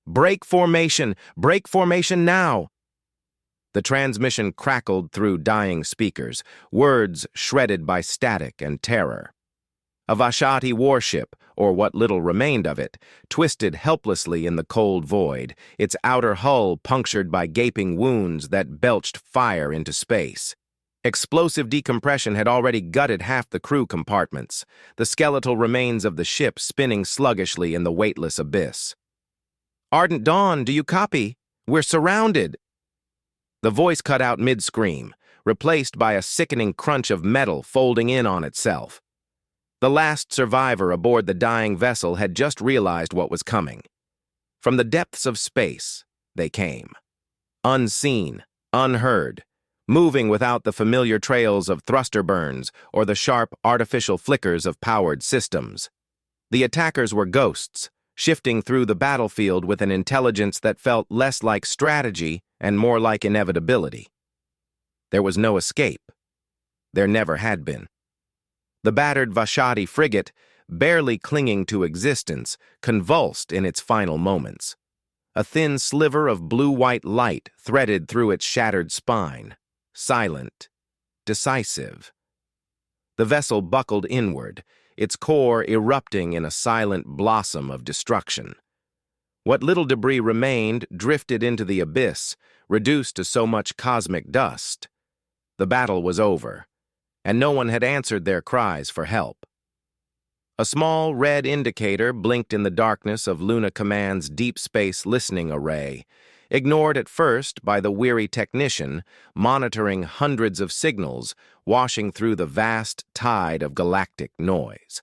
Break formation! Break formation now! The transmission crackled through dying speakers, words shredded by static and terror. A Vashati warship, or what little remained of it, twisted helplessly in the cold void, its outer hull punctured by gaping wounds that belched fire into space. Explosive decompression had already gutted half the crew compartments, the skeletal remains of the ship spinning sluggishly in the weightless abyss. "Ardent Dawn, do you copy? We're surrounded!" The voice cut out mid-scream, replaced by a sickening crunch of metal folding in on itself. The last survivor aboard the dying vessel had just realized what was coming. From the depths of space, they came. Unseen, unheard, moving without the familiar trails of thruster burns or the sharp artificial flickers of powered systems. The attackers were ghosts, shifting through the battlefield with an intelligence that felt less like strategy and more like inevitability. There was no escape. There never had been. The battered Vashati frigate, barely clinging to existence, convulsed in its final moments. A thin sliver of blue-white light threaded through its shattered spine, silent, decisive. The vessel buckled inward, its core erupting in a silent blossom of destruction. What little debris remained drifted into the abyss, reduced to so much cosmic dust. The battle was over, and no one had answered their cries for help. A small red indicator blinked in the darkness of Luna Command's deep space listening array, ignored at first by the weary technician monitoring hundreds of signals washing through the vast tide of galactic noise.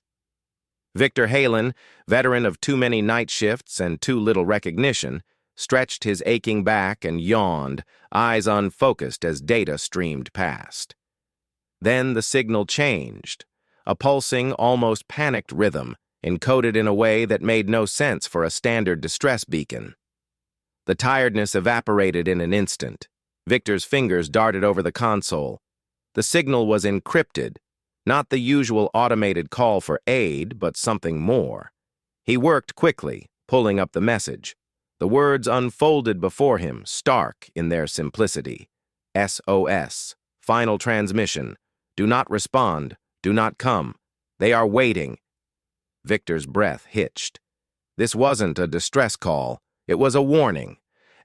Victor Halen, veteran of too many night shifts and too little recognition, stretched his aching back and yawned, eyes unfocused as data streamed past. Then the signal changed, a pulsing, almost panicked rhythm, encoded in a way that made no sense for a standard distress beacon. The tiredness evaporated in an instant. Victor's fingers darted over the console. The signal was encrypted, not the usual automated call for aid, but something more. He worked quickly, pulling up the message. The words unfolded before him, stark in their simplicity. SOS, final transmission. Do not respond. Do not come. They are waiting. Victor's breath hitched. This wasn't a distress call. It was a warning.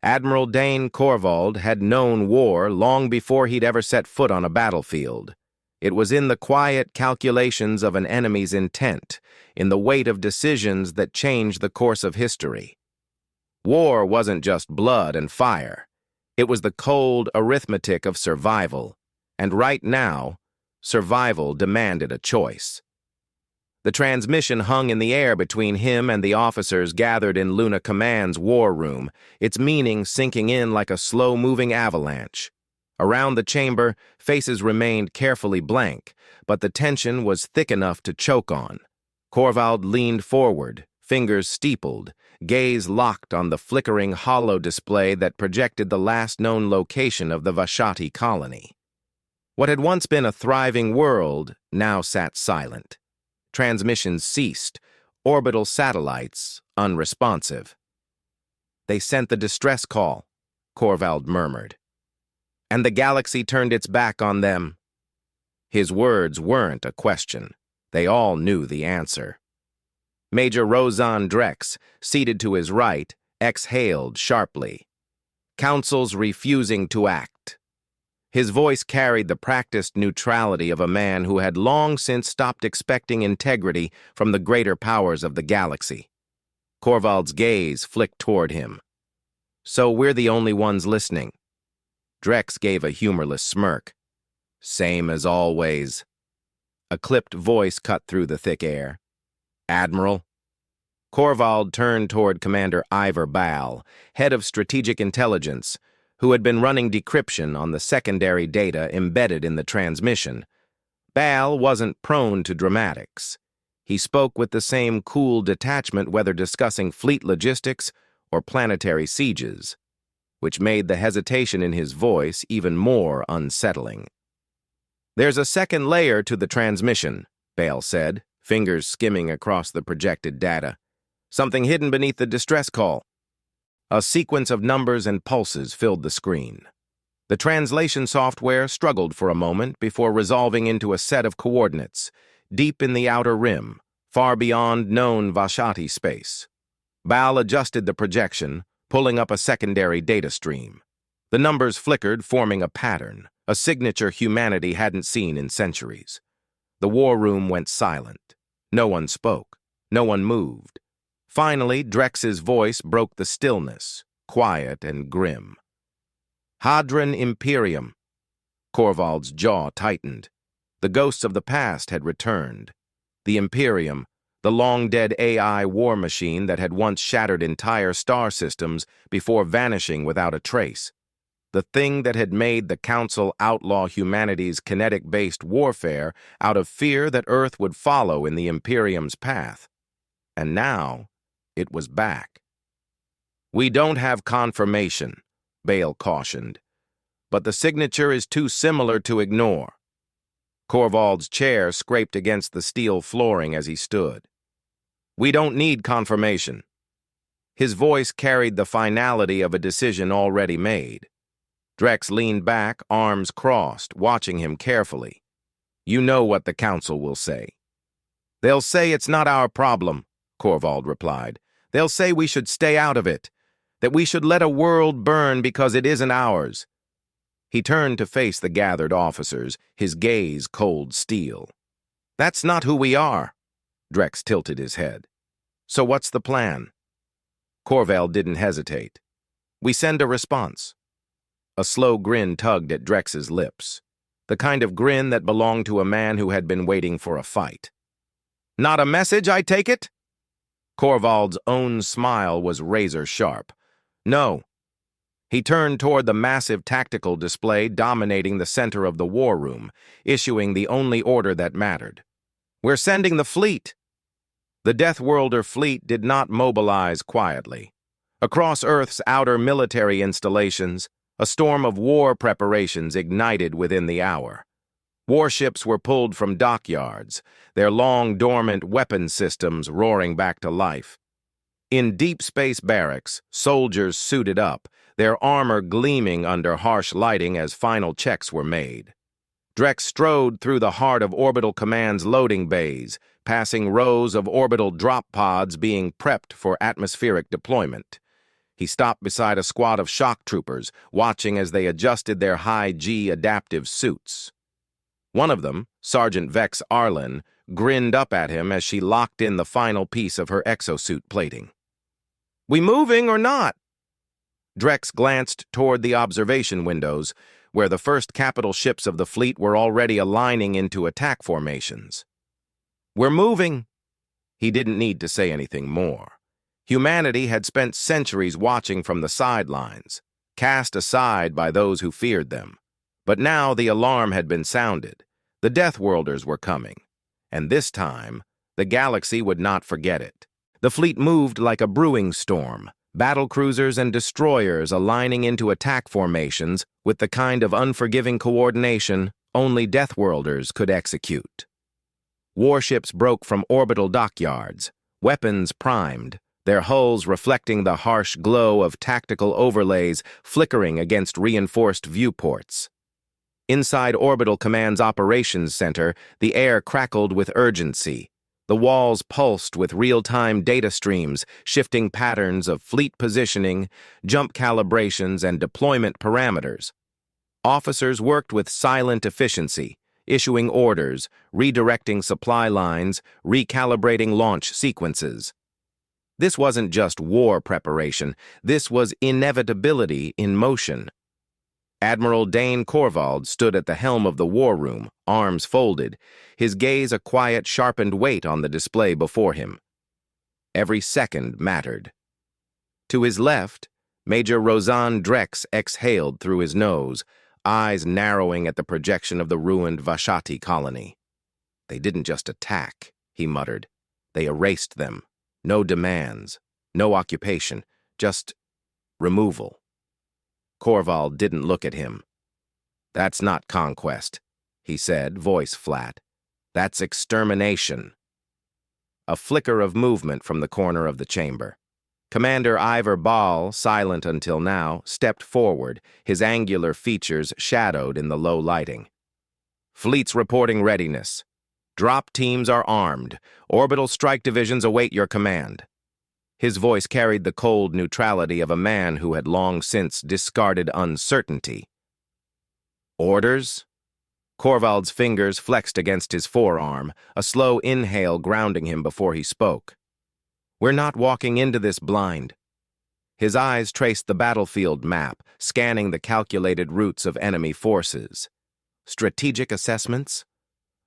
Admiral Dane Korvald had known war long before he'd ever set foot on a battlefield. It was in the quiet calculations of an enemy's intent, in the weight of decisions that changed the course of history. War wasn't just blood and fire. It was the cold arithmetic of survival. And right now, survival demanded a choice. The transmission hung in the air between him and the officers gathered in Luna Command's war room, its meaning sinking in like a slow-moving avalanche. Around the chamber, faces remained carefully blank, but the tension was thick enough to choke on. Korvald leaned forward, fingers steepled, gaze locked on the flickering holo display that projected the last known location of the Vashati colony. What had once been a thriving world now sat silent. Transmissions ceased, orbital satellites unresponsive. "They sent the distress call," Korvald murmured. "And the galaxy turned its back on them." His words weren't a question. They all knew the answer. Major Rozan Drex, seated to his right, exhaled sharply. "Council's refusing to act." His voice carried the practiced neutrality of a man who had long since stopped expecting integrity from the greater powers of the galaxy. Korvald's gaze flicked toward him. "So we're the only ones listening." Drex gave a humorless smirk. "Same as always." A clipped voice cut through the thick air. "Admiral?" Korvald turned toward Commander Ivor Ball, head of strategic intelligence, who had been running decryption on the secondary data embedded in the transmission. Ball wasn't prone to dramatics. He spoke with the same cool detachment whether discussing fleet logistics or planetary sieges, which made the hesitation in his voice even more unsettling. "There's a second layer to the transmission," Ball said, fingers skimming across the projected data. "Something hidden beneath the distress call." A sequence of numbers and pulses filled the screen. The translation software struggled for a moment before resolving into a set of coordinates, deep in the outer rim, far beyond known Vashati space. Bal adjusted the projection, pulling up a secondary data stream. The numbers flickered, forming a pattern, a signature humanity hadn't seen in centuries. The war room went silent. No one spoke. No one moved. Finally, Drex's voice broke the stillness, quiet and grim. Hadron Imperium. Korvald's jaw tightened. The ghosts of the past had returned. The Imperium, the long-dead AI war machine that had once shattered entire star systems before vanishing without a trace. The thing that had made the Council outlaw humanity's kinetic-based warfare out of fear that Earth would follow in the Imperium's path. And now, it was back. "We don't have confirmation," Bale cautioned, "but the signature is too similar to ignore." Korvald's chair scraped against the steel flooring as he stood. "We don't need confirmation." His voice carried the finality of a decision already made. Drex leaned back, arms crossed, watching him carefully. "You know what the Council will say." "They'll say it's not our problem," Korvald replied. "They'll say we should stay out of it, that we should let a world burn because it isn't ours." He turned to face the gathered officers, his gaze cold steel. "That's not who we are." Drex tilted his head. "So what's the plan?" Korvald didn't hesitate. "We send a response." A slow grin tugged at Drex's lips, the kind of grin that belonged to a man who had been waiting for a fight. "Not a message, I take it?" Korvald's own smile was razor-sharp. "No." He turned toward the massive tactical display dominating the center of the war room, issuing the only order that mattered. "We're sending the fleet." The Deathworlder Fleet did not mobilize quietly. Across Earth's outer military installations, a storm of war preparations ignited within the hour. Warships were pulled from dockyards, their long-dormant weapon systems roaring back to life. In deep space barracks, soldiers suited up, their armor gleaming under harsh lighting as final checks were made. Drex strode through the heart of Orbital Command's loading bays, passing rows of orbital drop pods being prepped for atmospheric deployment. He stopped beside a squad of shock troopers, watching as they adjusted their high-G adaptive suits. One of them, Sergeant Vex Arlen, grinned up at him as she locked in the final piece of her exosuit plating. "We moving or not?" Drex glanced toward the observation windows, where the first capital ships of the fleet were already aligning into attack formations. "We're moving." He didn't need to say anything more. Humanity had spent centuries watching from the sidelines, cast aside by those who feared them. But now the alarm had been sounded. The Deathworlders were coming. And this time, the galaxy would not forget it. The fleet moved like a brewing storm, battlecruisers and destroyers aligning into attack formations with the kind of unforgiving coordination only Deathworlders could execute. Warships broke from orbital dockyards, weapons primed, their hulls reflecting the harsh glow of tactical overlays flickering against reinforced viewports. Inside Orbital Command's operations center, the air crackled with urgency. The walls pulsed with real-time data streams, shifting patterns of fleet positioning, jump calibrations, and deployment parameters. Officers worked with silent efficiency, issuing orders, redirecting supply lines, recalibrating launch sequences. This wasn't just war preparation, this was inevitability in motion. Admiral Dane Korvald stood at the helm of the war room, arms folded, his gaze a quiet, sharpened weight on the display before him. Every second mattered. To his left, Major Rozan Drex exhaled through his nose, eyes narrowing at the projection of the ruined Vashati colony. "They didn't just attack," he muttered. "They erased them. No demands, no occupation, just removal." Korvald didn't look at him. "That's not conquest," he said, voice flat. "That's extermination." A flicker of movement from the corner of the chamber. Commander Ivor Ball, silent until now, stepped forward, his angular features shadowed in the low lighting. Fleet's reporting readiness. Drop teams are armed. Orbital strike divisions await your command. His voice carried the cold neutrality of a man who had long since discarded uncertainty. Orders? Korvald's fingers flexed against his forearm, a slow inhale grounding him before he spoke. We're not walking into this blind. His eyes traced the battlefield map, scanning the calculated routes of enemy forces. Strategic assessments?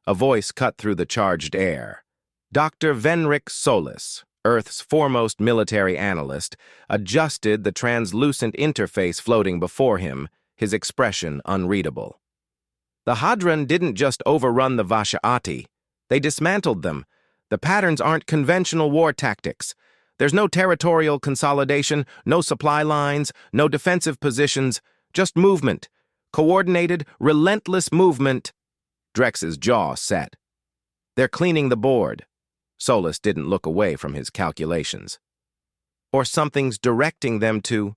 A voice cut through the charged air. Dr. Venrik Solis, Earth's foremost military analyst, adjusted the translucent interface floating before him, his expression unreadable. The Hadron didn't just overrun the Vashaati. They dismantled them. The patterns aren't conventional war tactics. There's no territorial consolidation, no supply lines, no defensive positions, just movement. Coordinated, relentless movement. Drex's jaw set. They're cleaning the board. Solis didn't look away from his calculations. Or something's directing them to...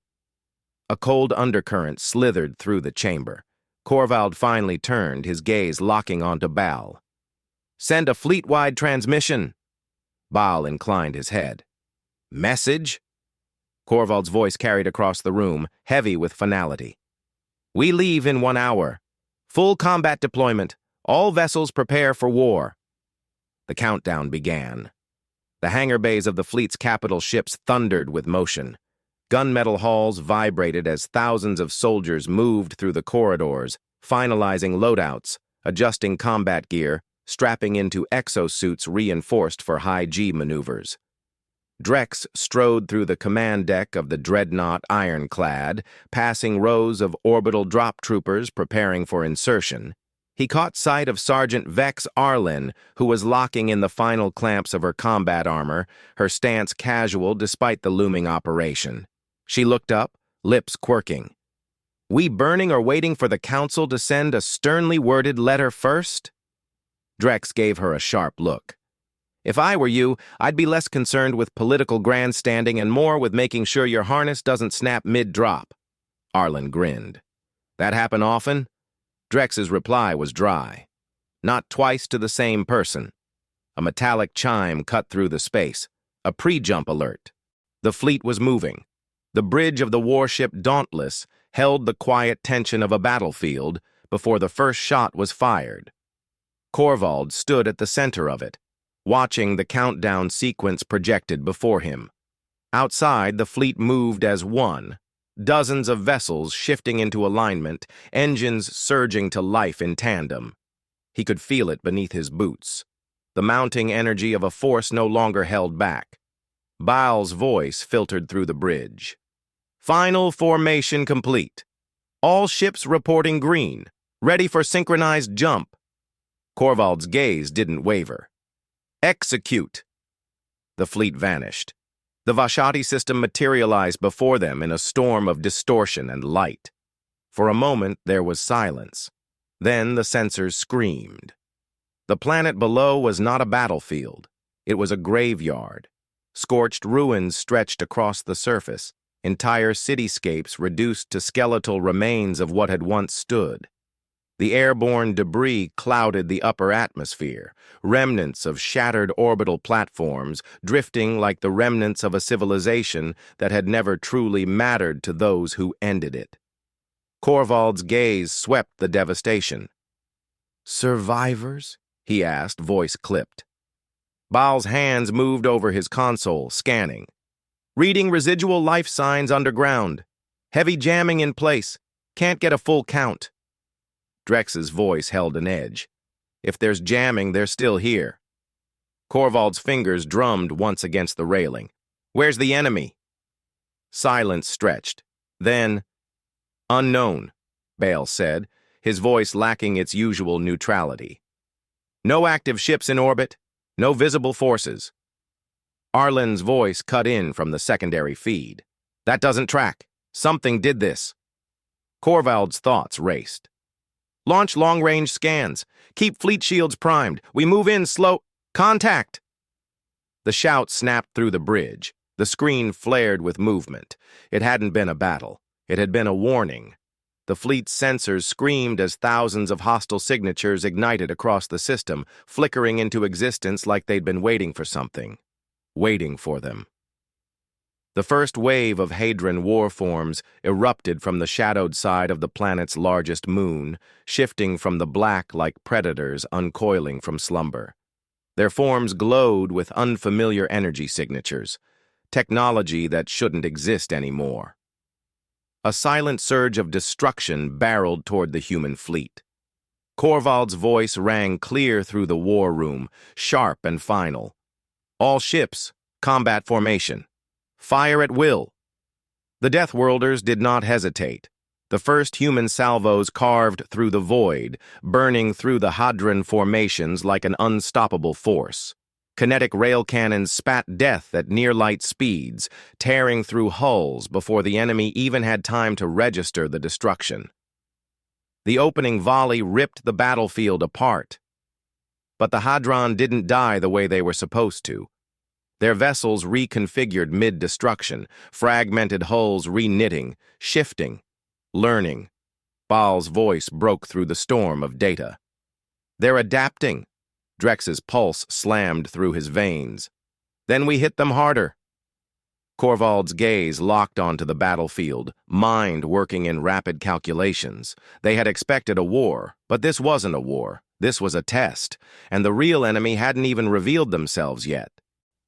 A cold undercurrent slithered through the chamber. Korvald finally turned, his gaze locking onto Bal. Send a fleet-wide transmission. Bal inclined his head. Message? Korvald's voice carried across the room, heavy with finality. We leave in 1 hour. Full combat deployment. All vessels prepare for war. The countdown began. The hangar bays of the fleet's capital ships thundered with motion. Gunmetal halls vibrated as thousands of soldiers moved through the corridors, finalizing loadouts, adjusting combat gear, strapping into exosuits reinforced for high-G maneuvers. Drex strode through the command deck of the dreadnought Ironclad, passing rows of orbital drop troopers preparing for insertion. He caught sight of Sergeant Vex Arlen, who was locking in the final clamps of her combat armor, her stance casual despite the looming operation. She looked up, lips quirking. We burning or waiting for the council to send a sternly worded letter first? Drex gave her a sharp look. If I were you, I'd be less concerned with political grandstanding and more with making sure your harness doesn't snap mid-drop. Arlen grinned. That happen often? Drex's reply was dry. Not twice to the same person. A metallic chime cut through the space. A pre-jump alert. The fleet was moving. The bridge of the warship Dauntless held the quiet tension of a battlefield before the first shot was fired. Korvald stood at the center of it, watching the countdown sequence projected before him. Outside, the fleet moved as one, dozens of vessels shifting into alignment, engines surging to life in tandem. He could feel it beneath his boots. The mounting energy of a force no longer held back. Bal's voice filtered through the bridge. Final formation complete. All ships reporting green, ready for synchronized jump. Korvald's gaze didn't waver. Execute. The fleet vanished. The Vashaati system materialized before them in a storm of distortion and light. For a moment, there was silence. Then the sensors screamed. The planet below was not a battlefield. It was a graveyard. Scorched ruins stretched across the surface, entire cityscapes reduced to skeletal remains of what had once stood. The airborne debris clouded the upper atmosphere, remnants of shattered orbital platforms drifting like the remnants of a civilization that had never truly mattered to those who ended it. Korvald's gaze swept the devastation. Survivors? He asked, voice clipped. Bal's hands moved over his console, scanning. Reading residual life signs underground. Heavy jamming in place. Can't get a full count. Drex's voice held an edge. If there's jamming, they're still here. Korvald's fingers drummed once against the railing. Where's the enemy? Silence stretched. Then, unknown, Bale said, his voice lacking its usual neutrality. No active ships in orbit, no visible forces. Arlen's voice cut in from the secondary feed. That doesn't track. Something did this. Korvald's thoughts raced. Launch long-range scans. Keep fleet shields primed. We move in slow. Contact! The shout snapped through the bridge. The screen flared with movement. It hadn't been a battle. It had been a warning. The fleet's sensors screamed as thousands of hostile signatures ignited across the system, flickering into existence like they'd been waiting for something. Waiting for them. The first wave of Hadron war forms erupted from the shadowed side of the planet's largest moon, shifting from the black like predators uncoiling from slumber. Their forms glowed with unfamiliar energy signatures, technology that shouldn't exist anymore. A silent surge of destruction barreled toward the human fleet. Korvald's voice rang clear through the war room, sharp and final. All ships, combat formation. Fire at will. The Deathworlders did not hesitate. The first human salvos carved through the void, burning through the Hadron formations like an unstoppable force. Kinetic rail cannons spat death at near-light speeds, tearing through hulls before the enemy even had time to register the destruction. The opening volley ripped the battlefield apart. But the Hadron didn't die the way they were supposed to. Their vessels reconfigured mid-destruction, fragmented hulls reknitting, shifting, learning. Baal's voice broke through the storm of data. They're adapting. Drex's pulse slammed through his veins. Then we hit them harder. Korvald's gaze locked onto the battlefield, mind working in rapid calculations. They had expected a war, but this wasn't a war. This was a test, and the real enemy hadn't even revealed themselves yet.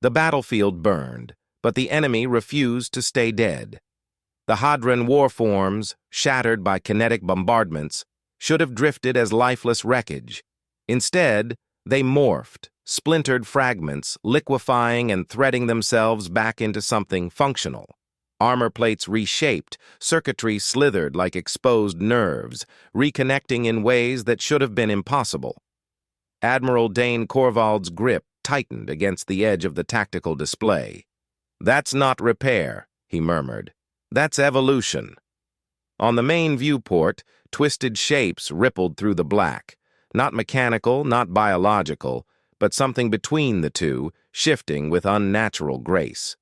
The battlefield burned, but the enemy refused to stay dead. The Hadron warforms, shattered by kinetic bombardments, should have drifted as lifeless wreckage. Instead, they morphed, splintered fragments, liquefying and threading themselves back into something functional. Armor plates reshaped, circuitry slithered like exposed nerves, reconnecting in ways that should have been impossible. Admiral Dane Korvald's grip tightened against the edge of the tactical display. "That's not repair," he murmured. "That's evolution." On the main viewport, twisted shapes rippled through the black. Not mechanical, not biological, but something between the two, shifting with unnatural grace.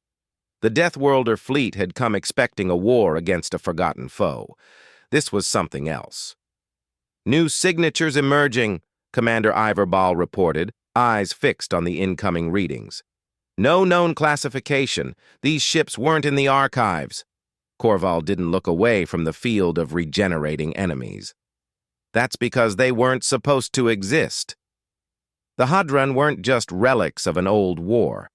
The Deathworlder Fleet had come expecting a war against a forgotten foe. This was something else. "New signatures emerging," Commander Ivor Baal reported, eyes fixed on the incoming readings. "No known classification. These ships weren't in the archives." Korvald didn't look away from the field of regenerating enemies. "That's because they weren't supposed to exist." The Hadron weren't just relics of an old war.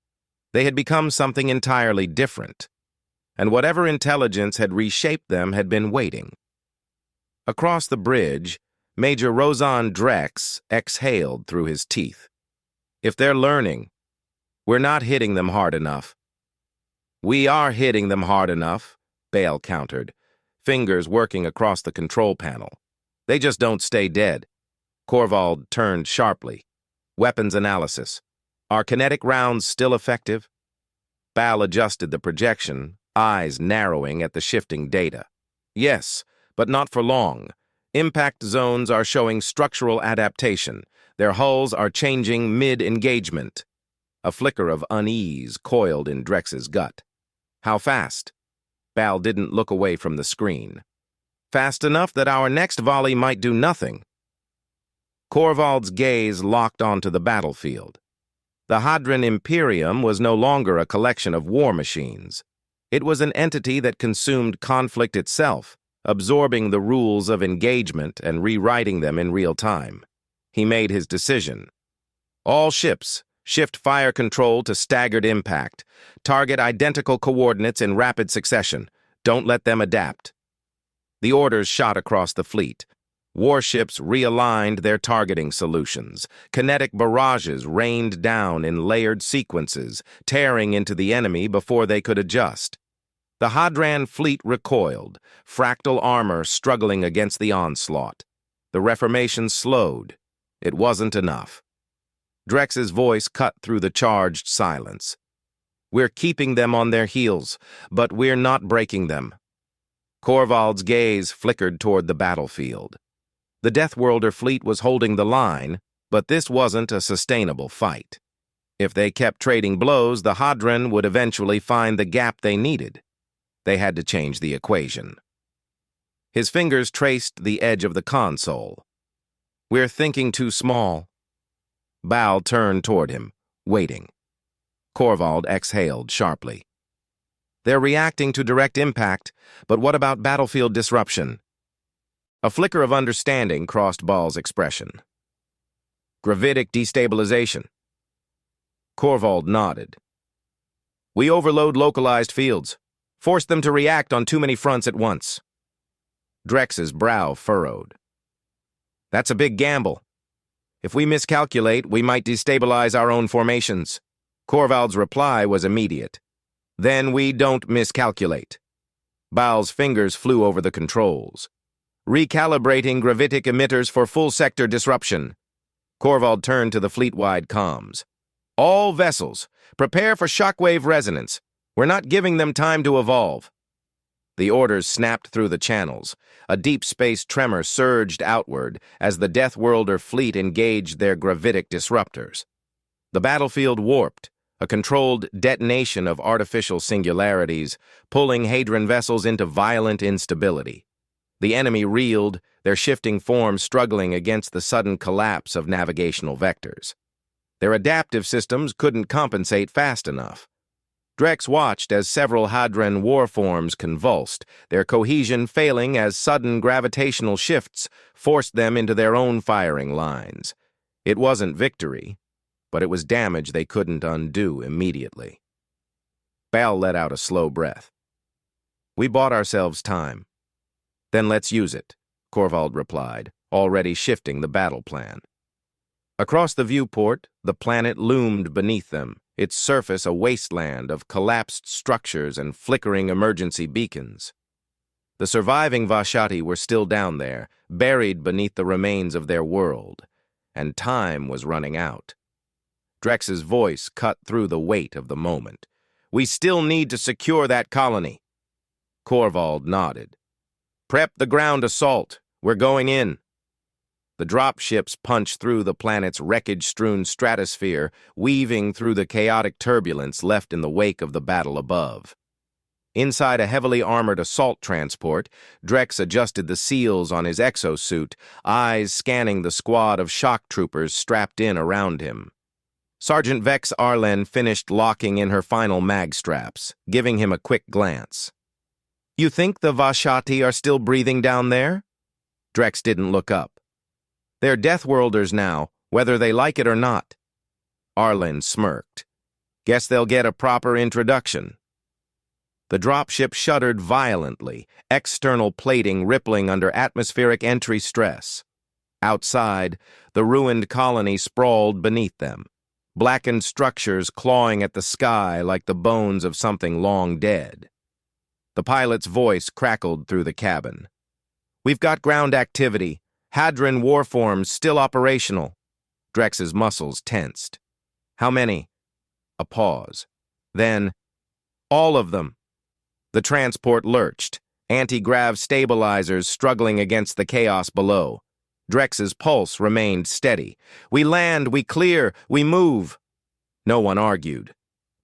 They had become something entirely different. And whatever intelligence had reshaped them had been waiting. Across the bridge, Major Rozan Drex exhaled through his teeth. "If they're learning, we're not hitting them hard enough." "We are hitting them hard enough," Baal countered, fingers working across the control panel. "They just don't stay dead." Korvald turned sharply. "Weapons analysis. Are kinetic rounds still effective?" Baal adjusted the projection, eyes narrowing at the shifting data. "Yes, but not for long. Impact zones are showing structural adaptation. Their hulls are changing mid-engagement." A flicker of unease coiled in Drex's gut. "How fast?" Baal didn't look away from the screen. "Fast enough that our next volley might do nothing." Korvald's gaze locked onto the battlefield. The Hadron Imperium was no longer a collection of war machines. It was an entity that consumed conflict itself, absorbing the rules of engagement and rewriting them in real time. He made his decision. "All ships, shift fire control to staggered impact. Target identical coordinates in rapid succession. Don't let them adapt." The orders shot across the fleet. Warships realigned their targeting solutions. Kinetic barrages rained down in layered sequences, tearing into the enemy before they could adjust. The Hadron fleet recoiled, fractal armor struggling against the onslaught. The reformation slowed. It wasn't enough. Drex's voice cut through the charged silence. "We're keeping them on their heels, but we're not breaking them." Korvald's gaze flickered toward the battlefield. The Deathworlder fleet was holding the line, but this wasn't a sustainable fight. If they kept trading blows, the Hadron would eventually find the gap they needed. They had to change the equation. His fingers traced the edge of the console. "We're thinking too small." Bal turned toward him, waiting. Korvald exhaled sharply. "They're reacting to direct impact, but what about battlefield disruption?" A flicker of understanding crossed Bal's expression. "Gravitic destabilization." Korvald nodded. "We overload localized fields, force them to react on too many fronts at once." Drex's brow furrowed. "That's a big gamble. If we miscalculate, we might destabilize our own formations." Korvald's reply was immediate. "Then we don't miscalculate." Bal's fingers flew over the controls. "Recalibrating gravitic emitters for full sector disruption." Korvald turned to the fleet-wide comms. "All vessels, prepare for shockwave resonance. We're not giving them time to evolve." The orders snapped through the channels. A deep space tremor surged outward as the Deathworlder Fleet engaged their gravitic disruptors. The battlefield warped, a controlled detonation of artificial singularities, pulling Hadron vessels into violent instability. The enemy reeled, their shifting forms struggling against the sudden collapse of navigational vectors. Their adaptive systems couldn't compensate fast enough. Drex watched as several Hadron warforms convulsed, their cohesion failing as sudden gravitational shifts forced them into their own firing lines. It wasn't victory, but it was damage they couldn't undo immediately. Bal let out a slow breath. "We bought ourselves time." "Then let's use it," Korvald replied, already shifting the battle plan. Across the viewport, the planet loomed beneath them, its surface a wasteland of collapsed structures and flickering emergency beacons. The surviving Vashati were still down there, buried beneath the remains of their world, and time was running out. Drex's voice cut through the weight of the moment. "We still need to secure that colony." Korvald nodded. "Prep the ground assault. We're going in." The dropships punched through the planet's wreckage-strewn stratosphere, weaving through the chaotic turbulence left in the wake of the battle above. Inside a heavily armored assault transport, Drex adjusted the seals on his exosuit, eyes scanning the squad of shock troopers strapped in around him. Sergeant Vex Arlen finished locking in her final mag straps, giving him a quick glance. "You think the Vashati are still breathing down there?" Drex didn't look up. "They're Deathworlders now, whether they like it or not." Arlen smirked. "Guess they'll get a proper introduction." The dropship shuddered violently, external plating rippling under atmospheric entry stress. Outside, the ruined colony sprawled beneath them, blackened structures clawing at the sky like the bones of something long dead. The pilot's voice crackled through the cabin. "We've got ground activity. Hadron warforms still operational." Drex's muscles tensed. "How many?" A pause. Then, "All of them." The transport lurched, anti-grav stabilizers struggling against the chaos below. Drex's pulse remained steady. "We land, we clear, we move." No one argued.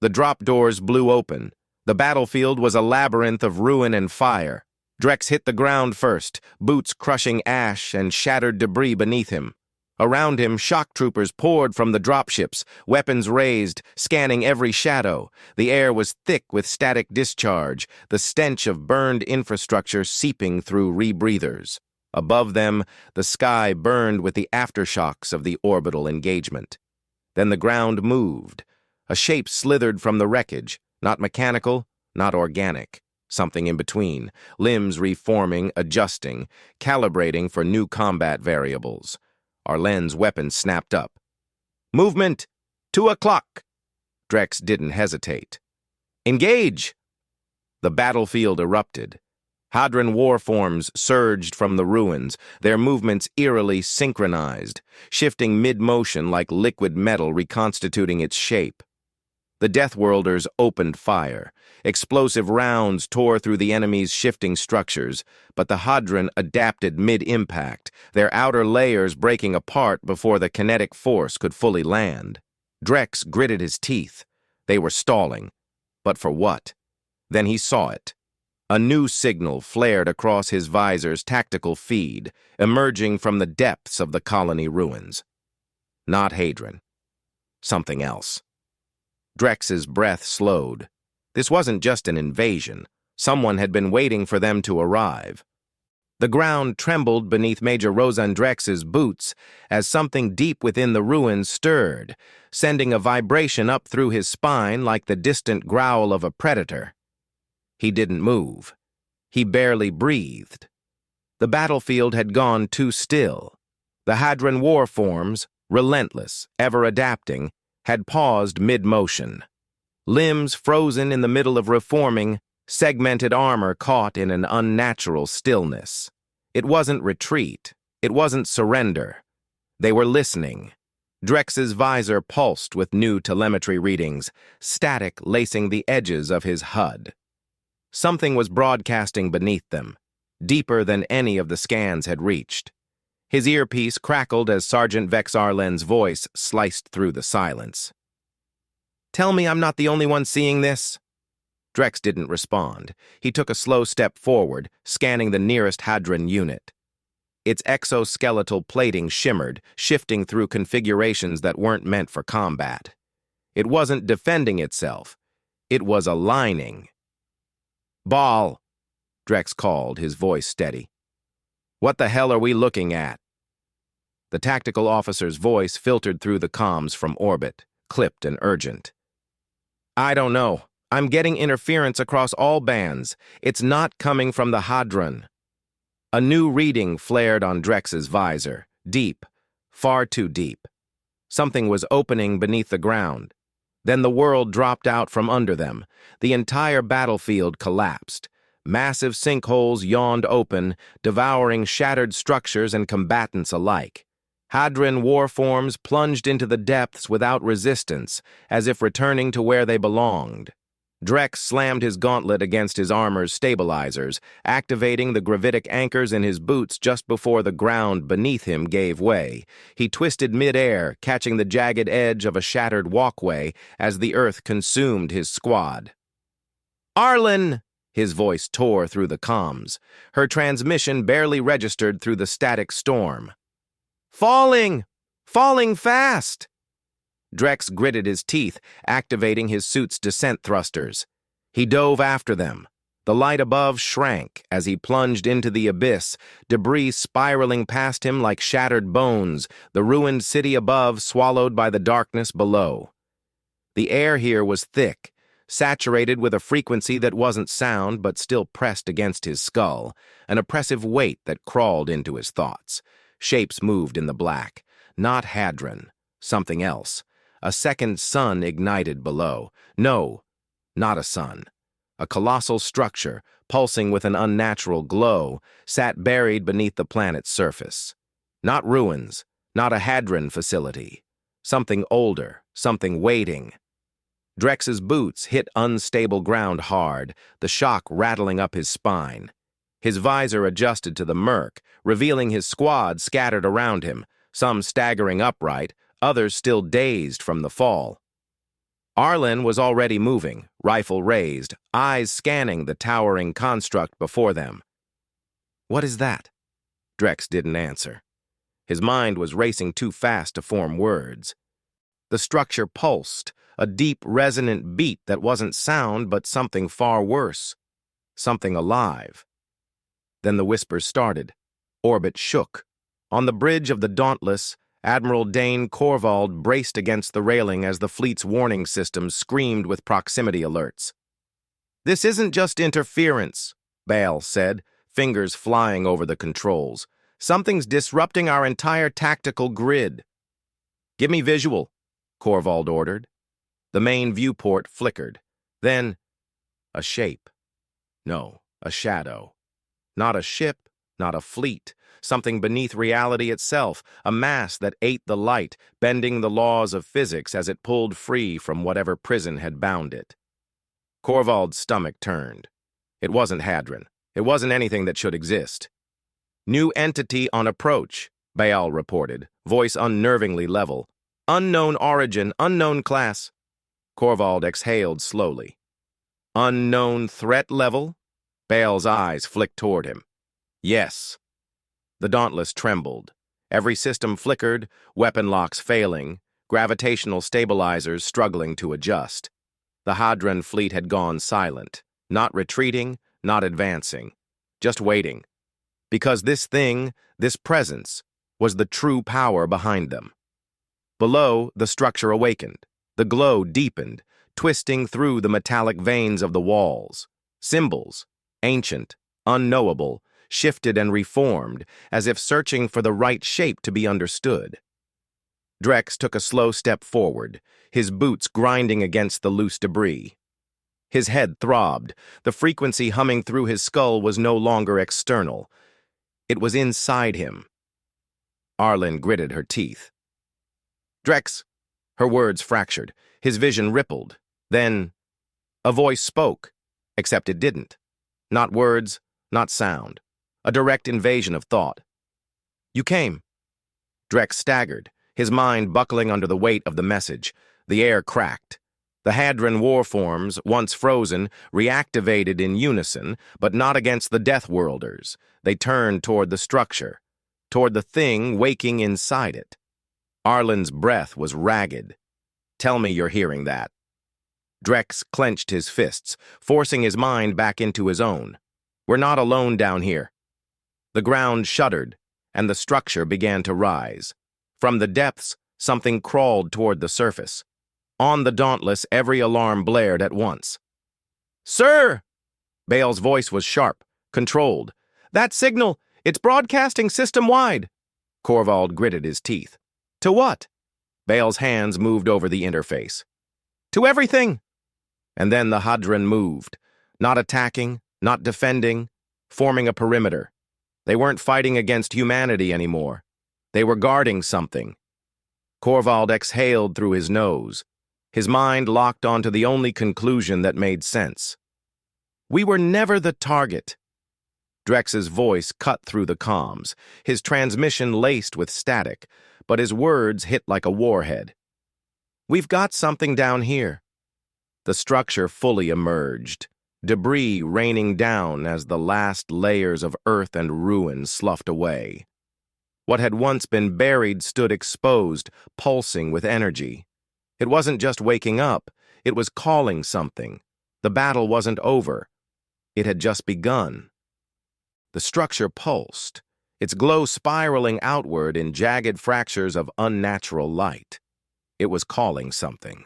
The drop doors blew open. The battlefield was a labyrinth of ruin and fire. Drex hit the ground first, boots crushing ash and shattered debris beneath him. Around him, shock troopers poured from the dropships, weapons raised, scanning every shadow. The air was thick with static discharge, the stench of burned infrastructure seeping through rebreathers. Above them, the sky burned with the aftershocks of the orbital engagement. Then the ground moved. A shape slithered from the wreckage, not mechanical, not organic. Something in between, limbs reforming, adjusting, calibrating for new combat variables. Arlen's weapon snapped up. "Movement! 2 o'clock!" Drex didn't hesitate. "Engage!" The battlefield erupted. Hadron warforms surged from the ruins, their movements eerily synchronized, shifting mid-motion like liquid metal reconstituting its shape. The Deathworlders opened fire. Explosive rounds tore through the enemy's shifting structures, but the Hadron adapted mid-impact, their outer layers breaking apart before the kinetic force could fully land. Drex gritted his teeth. They were stalling. But for what? Then he saw it. A new signal flared across his visor's tactical feed, emerging from the depths of the colony ruins. Not Hadron. Something else. Drex's breath slowed. This wasn't just an invasion. Someone had been waiting for them to arrive. The ground trembled beneath Major Drex's boots as something deep within the ruins stirred, sending a vibration up through his spine like the distant growl of a predator. He didn't move. He barely breathed. The battlefield had gone too still. The Hadron war forms, relentless, ever adapting, had paused mid-motion. Limbs frozen in the middle of reforming, segmented armor caught in an unnatural stillness. It wasn't retreat. It wasn't surrender. They were listening. Drex's visor pulsed with new telemetry readings, static lacing the edges of his HUD. Something was broadcasting beneath them, deeper than any of the scans had reached. His earpiece crackled as Sergeant Vex Arlen's voice sliced through the silence. "Tell me I'm not the only one seeing this?" Drex didn't respond. He took a slow step forward, scanning the nearest Hadron unit. Its exoskeletal plating shimmered, shifting through configurations that weren't meant for combat. It wasn't defending itself. It was aligning. "Ball," Drex called, his voice steady. "What the hell are we looking at?" The tactical officer's voice filtered through the comms from orbit, clipped and urgent. "I don't know. I'm getting interference across all bands. It's not coming from the Hadron." A new reading flared on Drex's visor, deep, far too deep. Something was opening beneath the ground. Then the world dropped out from under them. The entire battlefield collapsed. Massive sinkholes yawned open, devouring shattered structures and combatants alike. Hadron war forms plunged into the depths without resistance, as if returning to where they belonged. Drex slammed his gauntlet against his armor's stabilizers, activating the gravitic anchors in his boots just before the ground beneath him gave way. He twisted mid-air, catching the jagged edge of a shattered walkway as the earth consumed his squad. "Arlen!" His voice tore through the comms. Her transmission barely registered through the static storm. "Falling! Falling fast!" Drex gritted his teeth, activating his suit's descent thrusters. He dove after them. The light above shrank as he plunged into the abyss, debris spiraling past him like shattered bones, the ruined city above swallowed by the darkness below. The air here was thick, saturated with a frequency that wasn't sound but still pressed against his skull, an oppressive weight that crawled into his thoughts. Shapes moved in the black. Not Hadron. Something else. A second sun ignited below. No, not a sun. A colossal structure, pulsing with an unnatural glow, sat buried beneath the planet's surface. Not ruins, not a Hadron facility. Something older, something waiting. Drex's boots hit unstable ground hard, the shock rattling up his spine. His visor adjusted to the murk, revealing his squad scattered around him, some staggering upright, others still dazed from the fall. Arlen was already moving, rifle raised, eyes scanning the towering construct before them. "What is that?" Drex didn't answer. His mind was racing too fast to form words. The structure pulsed, a deep, resonant beat that wasn't sound but something far worse. Something alive. Then the whispers started. Orbit shook. On the bridge of the Dauntless, Admiral Dane Korvald braced against the railing as the fleet's warning system screamed with proximity alerts. "This isn't just interference," Bale said, fingers flying over the controls. "Something's disrupting our entire tactical grid." "Give me visual," Korvald ordered. The main viewport flickered. Then, a shape. No, a shadow. Not a ship, not a fleet. Something beneath reality itself, a mass that ate the light, bending the laws of physics as it pulled free from whatever prison had bound it. Korvald's stomach turned. It wasn't Hadron. It wasn't anything that should exist. "New entity on approach," Baal reported, voice unnervingly level. Unknown origin, unknown class. Korvald exhaled slowly. Unknown threat level? Bale's eyes flicked toward him. Yes. The Dauntless trembled. Every system flickered, weapon locks failing, gravitational stabilizers struggling to adjust. The Hadron fleet had gone silent, not retreating, not advancing, just waiting. Because this thing, this presence, was the true power behind them. Below, the structure awakened. The glow deepened, twisting through the metallic veins of the walls. Symbols, ancient, unknowable, shifted and reformed, as if searching for the right shape to be understood. Drex took a slow step forward, his boots grinding against the loose debris. His head throbbed. The frequency humming through his skull was no longer external. It was inside him. Arlen gritted her teeth. Drex, her words fractured. His vision rippled. Then, a voice spoke, except it didn't. Not words, not sound. A direct invasion of thought. You came. Drex staggered, his mind buckling under the weight of the message. The air cracked. The Hadron warforms, once frozen, reactivated in unison, but not against the Deathworlders. They turned toward the structure, toward the thing waking inside it. Arlen's breath was ragged. Tell me you're hearing that. Drex clenched his fists, forcing his mind back into his own. We're not alone down here. The ground shuddered, and the structure began to rise. From the depths, something crawled toward the surface. On the Dauntless, every alarm blared at once. Sir! Bale's voice was sharp, controlled. That signal, it's broadcasting system-wide. Korvald gritted his teeth. To what? Bale's hands moved over the interface. To everything! And then the Hadron moved, not attacking, not defending, forming a perimeter. They weren't fighting against humanity anymore. They were guarding something. Korvald exhaled through his nose. His mind locked onto the only conclusion that made sense. We were never the target. Drex's voice cut through the comms, his transmission laced with static, but his words hit like a warhead. We've got something down here. The structure fully emerged, debris raining down as the last layers of earth and ruin sloughed away. What had once been buried stood exposed, pulsing with energy. It wasn't just waking up, it was calling something. The battle wasn't over. It had just begun. The structure pulsed, its glow spiraling outward in jagged fractures of unnatural light. It was calling something.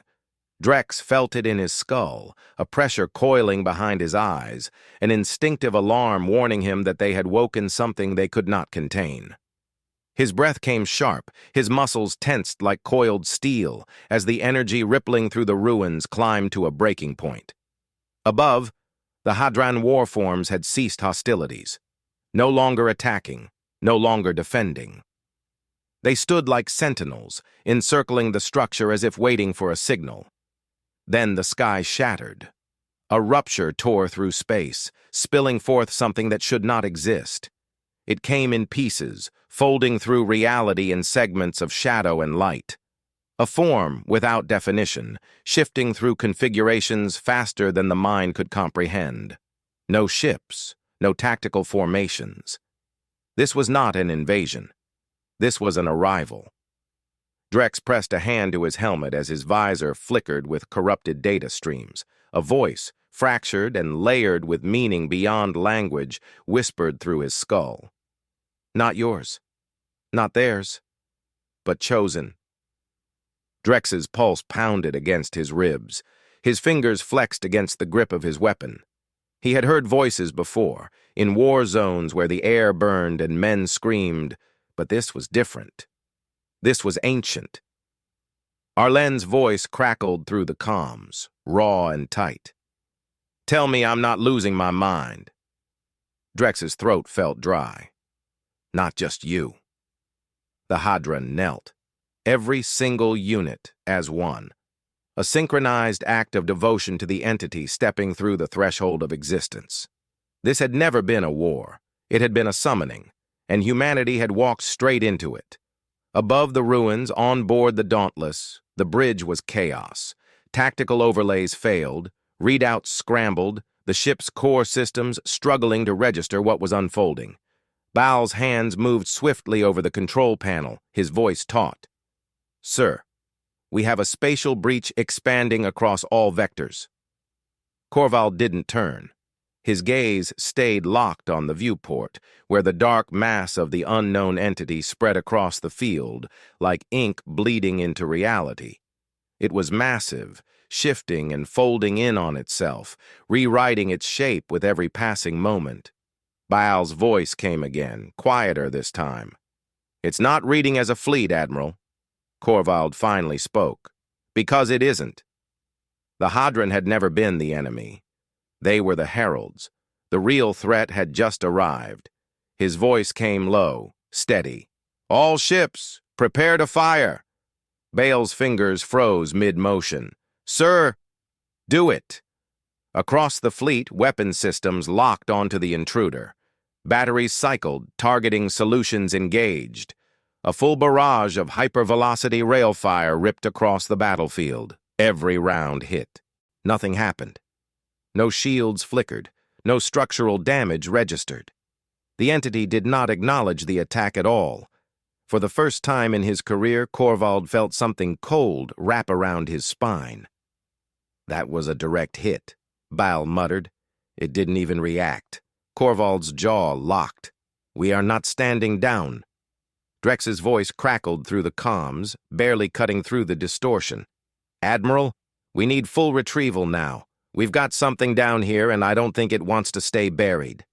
Drex felt it in his skull, a pressure coiling behind his eyes, an instinctive alarm warning him that they had woken something they could not contain. His breath came sharp, his muscles tensed like coiled steel, as the energy rippling through the ruins climbed to a breaking point. Above, the Hadron warforms had ceased hostilities, no longer attacking, no longer defending. They stood like sentinels, encircling the structure as if waiting for a signal. Then the sky shattered. A rupture tore through space, spilling forth something that should not exist. It came in pieces, folding through reality in segments of shadow and light. A form without definition, shifting through configurations faster than the mind could comprehend. No ships, no tactical formations. This was not an invasion. This was an arrival. Drex pressed a hand to his helmet as his visor flickered with corrupted data streams. A voice, fractured and layered with meaning beyond language, whispered through his skull. Not yours. Not theirs. But chosen. Drex's pulse pounded against his ribs. His fingers flexed against the grip of his weapon. He had heard voices before, in war zones where the air burned and men screamed, but this was different. This was ancient. Arlen's voice crackled through the comms, raw and tight. Tell me I'm not losing my mind. Drex's throat felt dry. Not just you. The Hadron knelt, every single unit as one. A synchronized act of devotion to the entity stepping through the threshold of existence. This had never been a war. It had been a summoning, and humanity had walked straight into it. Above the ruins, on board the Dauntless, the bridge was chaos. Tactical overlays failed, readouts scrambled, the ship's core systems struggling to register what was unfolding. Baal's hands moved swiftly over the control panel, his voice taut. "Sir, we have a spatial breach expanding across all vectors." Korvald didn't turn. His gaze stayed locked on the viewport, where the dark mass of the unknown entity spread across the field, like ink bleeding into reality. It was massive, shifting and folding in on itself, rewriting its shape with every passing moment. Baal's voice came again, quieter this time. "It's not reading as a fleet, Admiral." Korvald finally spoke. "Because it isn't." The Hadron had never been the enemy. They were the heralds. The real threat had just arrived. His voice came low, steady. "All ships, prepare to fire." Baal's fingers froze mid-motion. "Sir, do it." Across the fleet, weapon systems locked onto the intruder. Batteries cycled, targeting solutions engaged. A full barrage of hypervelocity rail fire ripped across the battlefield. Every round hit. Nothing happened. No shields flickered. No structural damage registered. The entity did not acknowledge the attack at all. For the first time in his career, Korvald felt something cold wrap around his spine. "That was a direct hit," Baal muttered. "It didn't even react." Korvald's jaw locked. "We are not standing down." Drex's voice crackled through the comms, barely cutting through the distortion. "Admiral, we need full retrieval now. We've got something down here, and I don't think it wants to stay buried."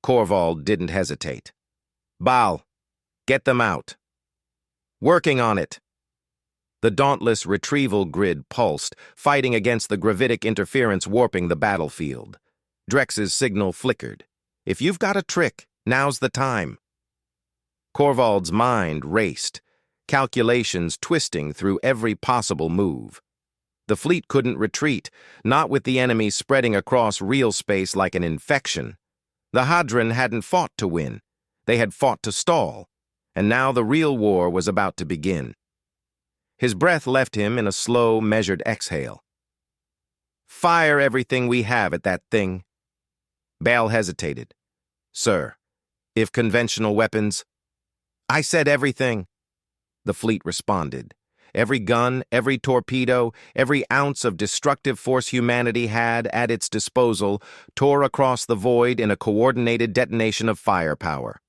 Korvald didn't hesitate. "Baal, get them out." "Working on it." The dauntless retrieval grid pulsed, fighting against the gravitic interference warping the battlefield. Drex's signal flickered. "If you've got a trick, now's the time." Korvald's mind raced, calculations twisting through every possible move. The fleet couldn't retreat, not with the enemy spreading across real space like an infection. The Hadron hadn't fought to win. They had fought to stall. And now the real war was about to begin. His breath left him in a slow, measured exhale. "Fire everything we have at that thing." Baal hesitated. "Sir, if conventional weapons—" "I said everything." The fleet responded. Every gun, every torpedo, every ounce of destructive force humanity had at its disposal tore across the void in a coordinated detonation of firepower.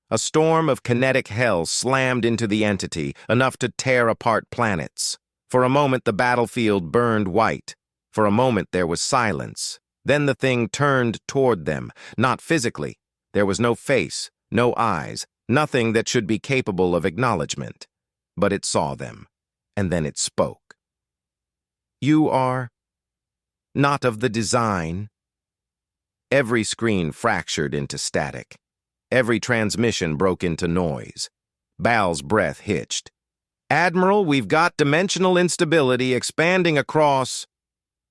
A storm of kinetic hell slammed into the entity, enough to tear apart planets. For a moment, the battlefield burned white. For a moment, there was silence. Then the thing turned toward them, not physically. There was no face, no eyes, nothing that should be capable of acknowledgement. But it saw them. And then it spoke. "You are not of the design." Every screen fractured into static. Every transmission broke into noise. Baal's breath hitched. "Admiral, we've got dimensional instability expanding across—"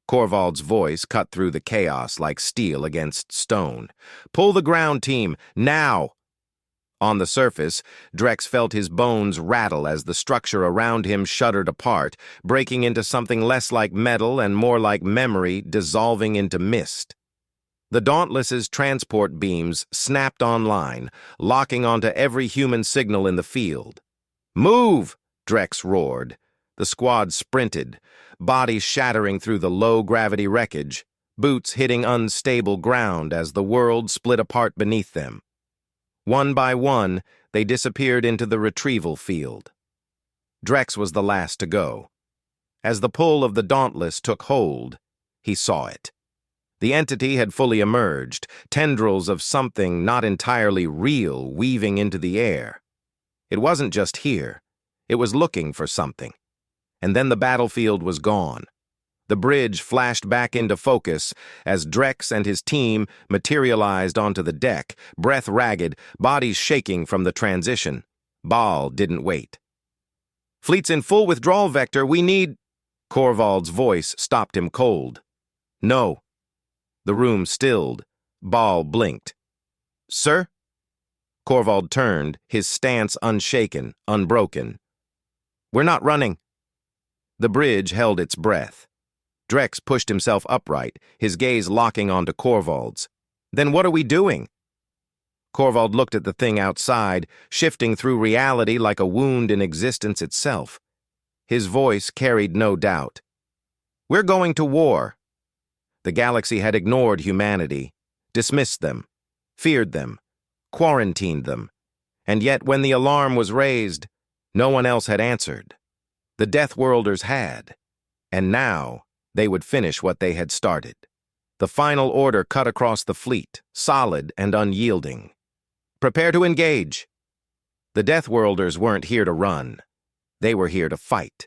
Korvald's voice cut through the chaos like steel against stone. "Pull the ground team, now!" On the surface, Drex felt his bones rattle as the structure around him shuddered apart, breaking into something less like metal and more like memory dissolving into mist. The Dauntless's transport beams snapped online, locking onto every human signal in the field. "Move!" Drex roared. The squad sprinted, bodies shattering through the low-gravity wreckage, boots hitting unstable ground as the world split apart beneath them. One by one, they disappeared into the retrieval field. Drex was the last to go. As the pull of the Dauntless took hold, he saw it. The entity had fully emerged, tendrils of something not entirely real weaving into the air. It wasn't just here. It was looking for something. And then the battlefield was gone. The bridge flashed back into focus as Drex and his team materialized onto the deck, breath ragged, bodies shaking from the transition. Baal didn't wait. "Fleet's in full withdrawal vector, we need—" Korvald's voice stopped him cold. "No." The room stilled. Baal blinked. "Sir?" Corvald turned, his stance unshaken, unbroken. "We're not running." The bridge held its breath. Drex pushed himself upright, his gaze locking onto Corvald's. "Then what are we doing?" Corvald looked at the thing outside, shifting through reality like a wound in existence itself. His voice carried no doubt. "We're going to war." The galaxy had ignored humanity, dismissed them, feared them, quarantined them, and yet when the alarm was raised, no one else had answered. The Deathworlders had, and now they would finish what they had started. The final order cut across the fleet, solid and unyielding. "Prepare to engage." The Deathworlders weren't here to run. They were here to fight.